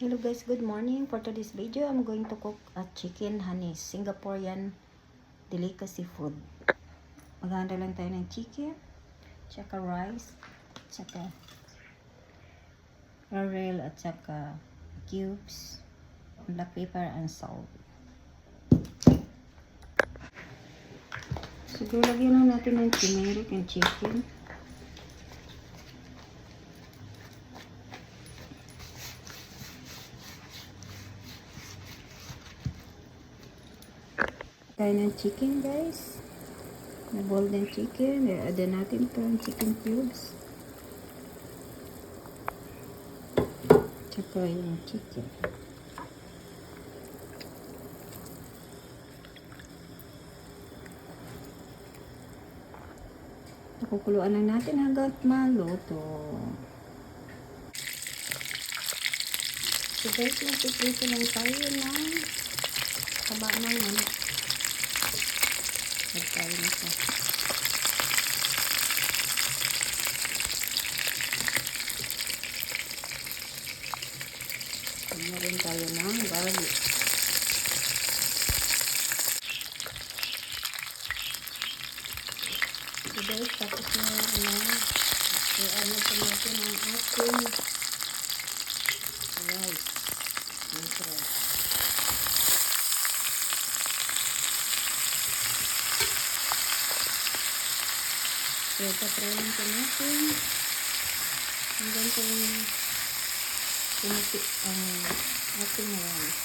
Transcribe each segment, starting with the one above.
Hello guys, good morning. For today's video, I'm going to cook a chicken hanis, Singaporean delicacy food. Maghahanda lang tayo ng chicken, tsaka rice, tsaka laurel, at tsaka cubes, black pepper, and salt. Siguro lagyan na natin ng turmeric and chicken. Tayo ng chicken guys. Na golden chicken. Add natin ito ang chicken cubes. Tsaka yung chicken. Pakukuluan lang natin hanggang maluto. So guys, magpiprito lang tayo ng taba ng manok. Tayo nito. Tignan rin tayo ng garlic. So guys, tapos na i-add na po natin ang ating rice. So, ipapray lang po natin hanggang po pumuti ang ating rice.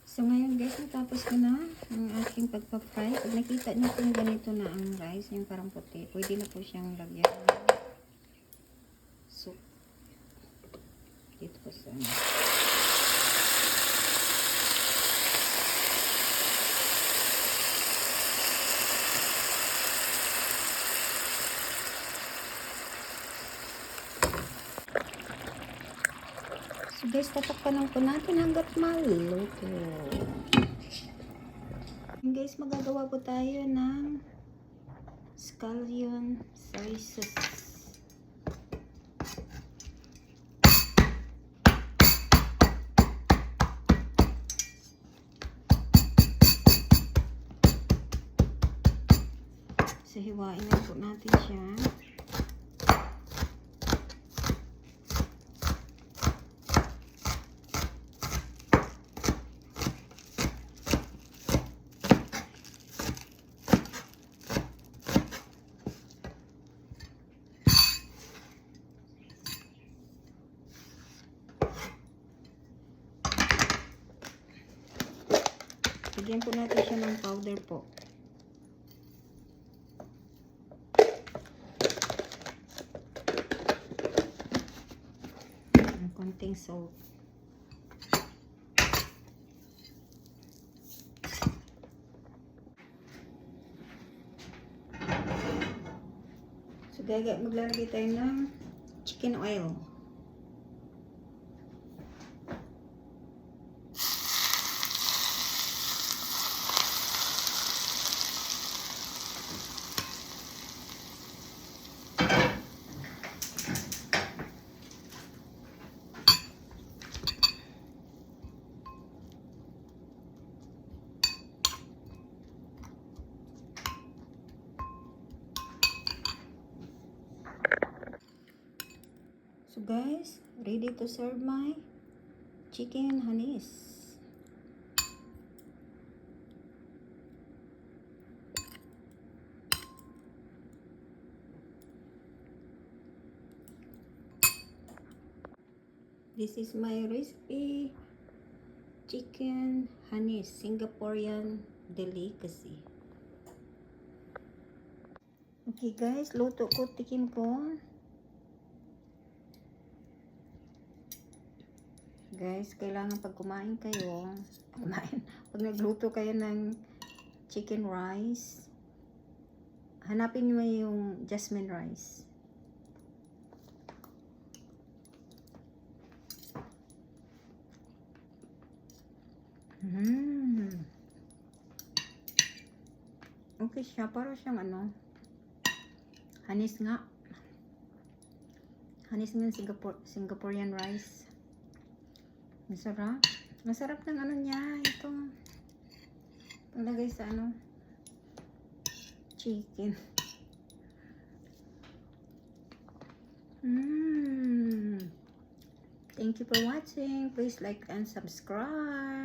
So, ngayon guys, natapos ko na ang ating pagpa-fry. Pag nakita niyo kung ganito na ang rice, yung parang puti, pwede na po siyang lagyan ng soup. Dito po sa So guys, tatakpan lang po natin hanggat maluto. And guys, magagawa po tayo ng scallion slices. So, hiwain lang po natin siya. Lagyan po natin siya ng powder po. Konting salt. So, maglalagay tayo ng chicken oil. So guys, ready to serve my chicken hanis. This is my recipe, chicken hanis, Singaporean delicacy. Okay guys, luto ko, tikim ko. Guys, kailangan pag kumain kayo, pag nagluto kayo ng chicken rice, hanapin nyo yung jasmine rice. Okay siya. Para siyang ano, hanis nga. Hanis nga Singaporean rice. Masarap. Masarap ng ano niya. Itong panglagay sa ano, chicken. Thank you for watching. Please like and subscribe.